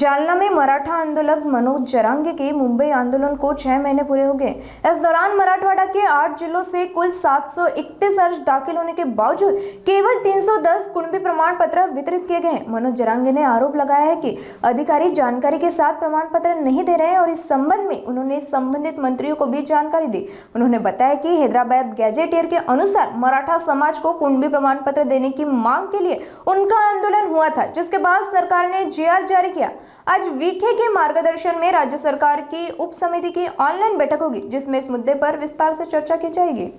जालना में मराठा आंदोलक मनोज जरांगे के मुंबई आंदोलन को 6 महीने पूरे हो गए। इस दौरान मराठवाड़ा के 8 जिलों से कुल 731 अर्ज दाखिल होने के बावजूद केवल 310 कुणबी प्रमाण पत्र वितरित किए गए। मनोज जरांगे ने आरोप लगाया है कि अधिकारी जानकारी के साथ प्रमाण पत्र नहीं दे रहे हैं और इस संबंध में उन्होंने संबंधित मंत्रियों को भी जानकारी दी। उन्होंने बताया कि हैदराबाद गैजेटियर के अनुसार मराठा समाज को कुणबी प्रमाण पत्र देने की मांग के लिए उनका आंदोलन हुआ था, जिसके बाद सरकार ने जीआर जारी किया। आज वीके के मार्गदर्शन में राज्य सरकार की उप समिति की ऑनलाइन बैठक होगी, जिसमें इस मुद्दे पर विस्तार से चर्चा की जाएगी।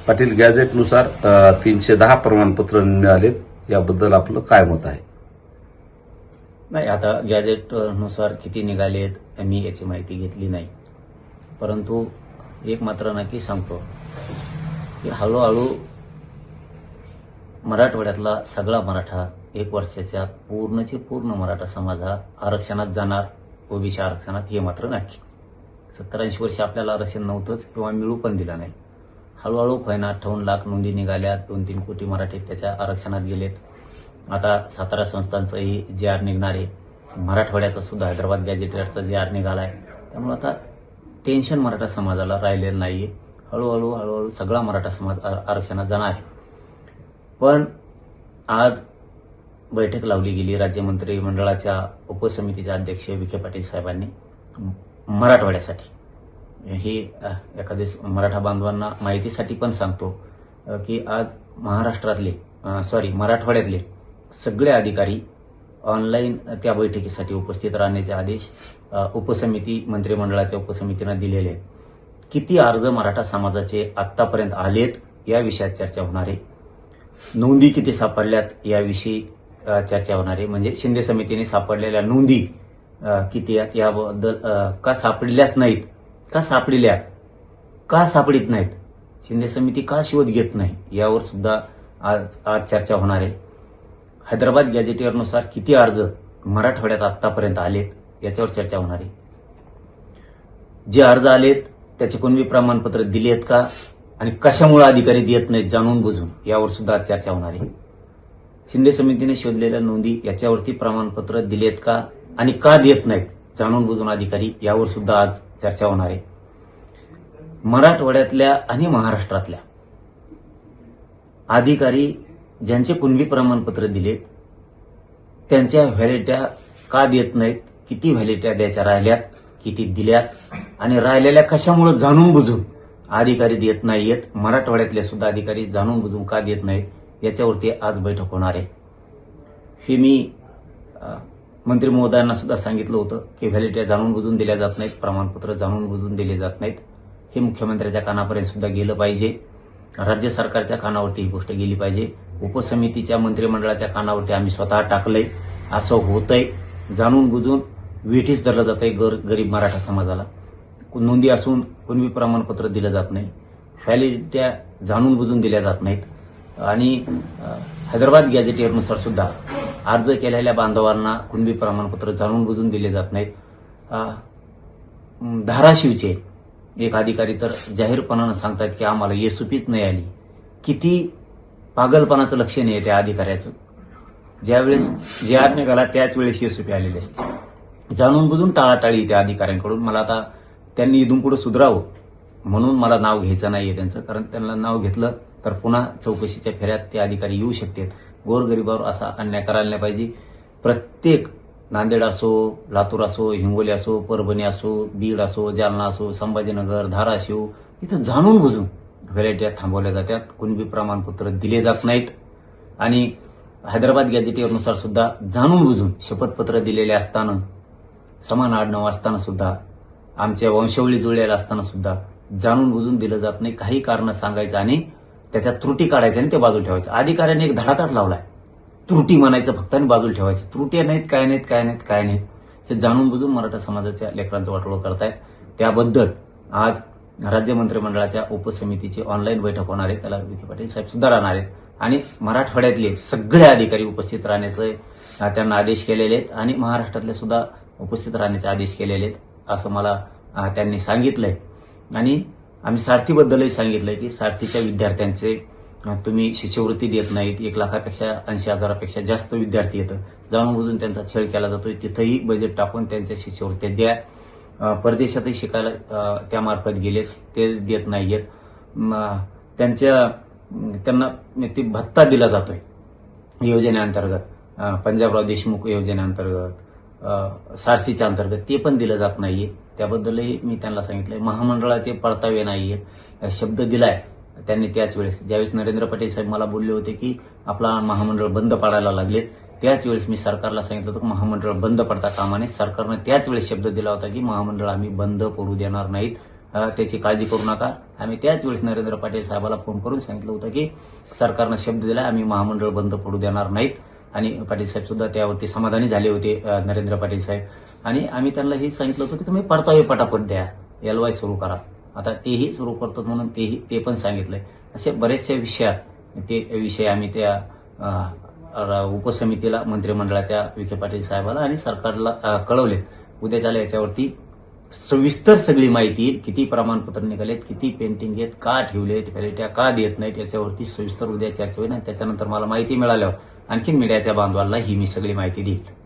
पाटील गॅझेटनुसार 310 प्रमाणपत्र मिळालेत, याबद्दल आपलं काय मत आहे? नाही, आता गॅझेटनुसार किती निघालेत मी याची माहिती घेतली नाही, परंतु एक मात्र नक्की सांगतो की हळूहळू मराठवाड्यातला सगळा मराठा 1 वर्षाच्या पूर्णचे पूर्ण मराठा समाज हा आरक्षणात जाणार, ओबीसी आरक्षणात, हे मात्र नक्की। 70-80 वर्ष आपल्याला आरक्षण नव्हतंच किंवा मिळू पण दिलं नाही। हळूहळू 58 लाख नोंदी निघाल्या, 2-3 कोटी मराठी त्याच्या आरक्षणात गेलेत। आता 17 संस्थांचाही जीआर निघणार आहे, मराठवाड्याचा सुद्धा हैदराबाद गॅजेटियरचा जीआर निघालाय। त्यामुळे आता टेन्शन मराठा समाजाला राहिलेलं नाहीये। हळूहळू सगळा मराठा समाज आरक्षणात जाणार आहे। पण आज बैठक लावली गेली राज्यमंत्री मंडळाच्या उपसमितीचे अध्यक्ष विखे पाटील साहेबांनी मराठवाड्यासाठी। ही एखाद्या मराठा बांधवांना माहितीसाठी पण सांगतो की आज मराठवाड्यातले सगळे अधिकारी ऑनलाईन त्या बैठकीसाठी उपस्थित राहण्याचे आदेश उपसमिती मंत्रिमंडळाच्या उपसमितीने दिलेले आहेत। किती अर्ज मराठा समाजाचे आतापर्यंत आलेत या विषयात चर्चा होणार आहे। नोंदी किती सापडल्यात याविषयी चर्चा होणार आहे। म्हणजे शिंदे समितीने सापडलेल्या नोंदी किती आहेत याबद्दल, का सापडल्याच नाहीत, का सापडल्या, का सापडित नाहीत, शिंदे समिती का शोध घेत नाही, यावर सुद्धा आज चर्चा होणार आहे। हैदराबाद गॅजेटियरनुसार किती अर्ज मराठवाड्यात आतापर्यंत आलेत याच्यावर चर्चा होणार आहे। जे अर्ज आलेत त्याचे कुणबी प्रमाणपत्र दिलेत का आणि कशामुळे अधिकारी देत नाहीत जाणून बुजून, यावर सुद्धा चर्चा होणार आहे। शिंदे समितीने शोधलेल्या नोंदी याच्यावरती प्रमाणपत्र दिलेत का आणि का देत नाहीत जाणून बुजून अधिकारी, यावर सुद्धा आज चर्चा होणार आहे। मराठवाड्यातल्या आणि महाराष्ट्रातल्या अधिकारी ज्यांचे कुणबी प्रमाणपत्र दिलेत त्यांच्या व्हॅलिडिट्या का देत नाहीत, किती व्हॅलिडिट्या द्यायच्या राहिल्यात, किती दिल्यात आणि राहिलेल्या कशामुळे जाणून बुजून अधिकारी देत नाहीयेत, मराठवाड्यातले सुद्धा अधिकारी जाणून बुजून का देत नाहीत, याच्यावरती आज बैठक होणार आहे। हे मी मंत्री महोदयांना सुद्धा सांगितलं होतं की व्हॅलिडिटी जाणून बुजून दिल्या जात नाहीत, प्रमाणपत्र जाणून बुजून दिले जात नाहीत, हे मुख्यमंत्र्यांच्या कानापर्यंत सुद्धा गेलं पाहिजे। राज्य सरकारच्या कानावरती ही गोष्ट गेली पाहिजे। उपसमितीच्या मंत्रिमंडळाच्या कानावरती आम्ही स्वतः टाकलंय। असं होतंय, जाणून बुजून वेठीस धरलं जातंय गरीब मराठा समाजाला। नोंदी असून कुणबी प्रमाणपत्र दिलं जात नाही, व्हॅलिडिट्या जाणून बुजून दिल्या जात नाहीत आणि हैदराबाद गॅजेटियरनुसार सुद्धा अर्ज केलेल्या बांधवांना कुणबी प्रमाणपत्र जाणून बुजून दिले जात नाहीत। धाराशिवचे एक अधिकारी तर जाहीरपणानं सांगतात की आम्हाला एसओपीच नाही आली। किती पागलपणाचं लक्षण आहे त्या अधिकाऱ्याचं। ज्यावेळेस जीआर निघाला त्याच वेळेस एसओपी आलेली असते। जाणून बुजून टाळाटाळी त्या अधिकाऱ्यांकडून। मला आता त्यांनी इथून पुढे सुधारावं म्हणून मला नाव घ्यायचं नाहीये त्यांचं, कारण त्यांना नाव घेतलं तर पुन्हा चौकशीच्या फेऱ्यात ते अधिकारी येऊ शकतात। गोरगरिबावर असा अन्याय करायला नाही पाहिजे। प्रत्येक नांदेड असो, लातूर असो, हिंगोली असो, परभणी असो, बीड असो, जालना असो, संभाजीनगर, धाराशिव, इथं जाणून बुजून व्हॅलिडिट्या थांबवल्या जातात, कुणबी प्रमाणपत्र दिले जात नाहीत आणि हैदराबाद गॅजेटियरनुसार सुद्धा जाणून बुजून शपथपत्र दिलेले असताना, समान आडनाव असताना सुद्धा, आमच्या वंशावळी जुळलेल्या असताना सुद्धा जाणून बुजून दिलं जात नाही। काही कारण सांगायचं आणि त्याच्यात त्रुटी काढायच्या आणि ते बाजूला ठेवायचं। अधिकाऱ्यांनी एक धडाकाच लावलाय, त्रुटी म्हणायचं फक्त आणि बाजूला ठेवायचं। त्रुटी नाहीत, काय नाहीत, हे जाणून बुजून मराठा समाजाच्या लेकरांचं वाटोळं करतायत। त्याबद्दल आज राज्य मंत्रिमंडळाच्या उपसमितीची ऑनलाईन बैठक होणार आहे, त्याला विखे पाटील साहेब सुद्धा राहणार आहेत आणि मराठवाड्यातले सगळे अधिकारी उपस्थित राहण्याचे त्यांना आदेश केलेले आहेत आणि महाराष्ट्रातले सुद्धा उपस्थित राहण्याचे आदेश केलेले आहेत असं मला त्यांनी सांगितलंय। आणि आम्ही सारथीबद्दलही सांगितलंय की सारथीच्या विद्यार्थ्यांचे तुम्ही शिष्यवृत्ती देत नाहीत, 1 लाखापेक्षा 80,000पेक्षा जास्त विद्यार्थी येतं, जाणूनबुजून त्यांचा छळ केला जातोय. तिथंही बजेट टाकून त्यांच्या शिष्यवृत्त्या द्या. परदेशातही शिकायला त्यामार्फत गेलेत, ते देत नाहीयेत. त्यांना ते भत्ता दिला जातोय योजनेअंतर्गत, पंजाबराव देशमुख योजनेअंतर्गत, सारथीच्या अंतर्गत, ते पण दिलं जात नाहीये. त्याबद्दलही मी त्यांना सांगितलंय. महामंडळाचे परतावे नाहीयेत, शब्द दिलाय त्यांनी त्याच वेळेस, ज्यावेळेस नरेंद्र पाटील साहेब मला बोलले होते की आपला महामंडळ बंद पाडायला लागलेत, त्याच वेळेस मी सरकारला सांगितलं होतं की महामंडळ बंद पडता कामा नये. सरकारनं त्याच वेळेस शब्द दिला होता की महामंडळ आम्ही बंद पडू देणार नाहीत, त्याची काळजी करू नका. आम्ही त्याच वेळेस नरेंद्र पाटील साहेबाला फोन करून सांगितलं होतं की सरकारनं शब्द दिला, आम्ही महामंडळ बंद पडू देणार नाहीत. आणि पाटील साहेब सुद्धा त्यावरती समाधानी झाले होते, नरेंद्र पाटील साहेब. आणि आम्ही त्यांना हे सांगितलं होतं की तुम्ही परतावे पटापट द्या, LY सुरू करा. आता तेही सुरू करतो म्हणून ते पण सांगितलंय. असे बरेचशा विषयात ते विषय आम्ही त्या उपसमितीला, मंत्रिमंडळाच्या विखे पाटील साहेबाला आणि सरकारला कळवले. उद्याच्याला याच्यावरती सविस्तर सगळी माहिती येईल. किती प्रमाणपत्र निघालेत, किती पेंटिंग आहेत, का ठेवलेत, व्हॅलिट्या का देत नाहीत, याच्यावरती सविस्तर उद्या चर्चा होईल. आणि त्याच्यानंतर मला माहिती मिळाल्यावर आणखी मीडियाच्या बांधवांना ही मी सगळी माहिती देईल.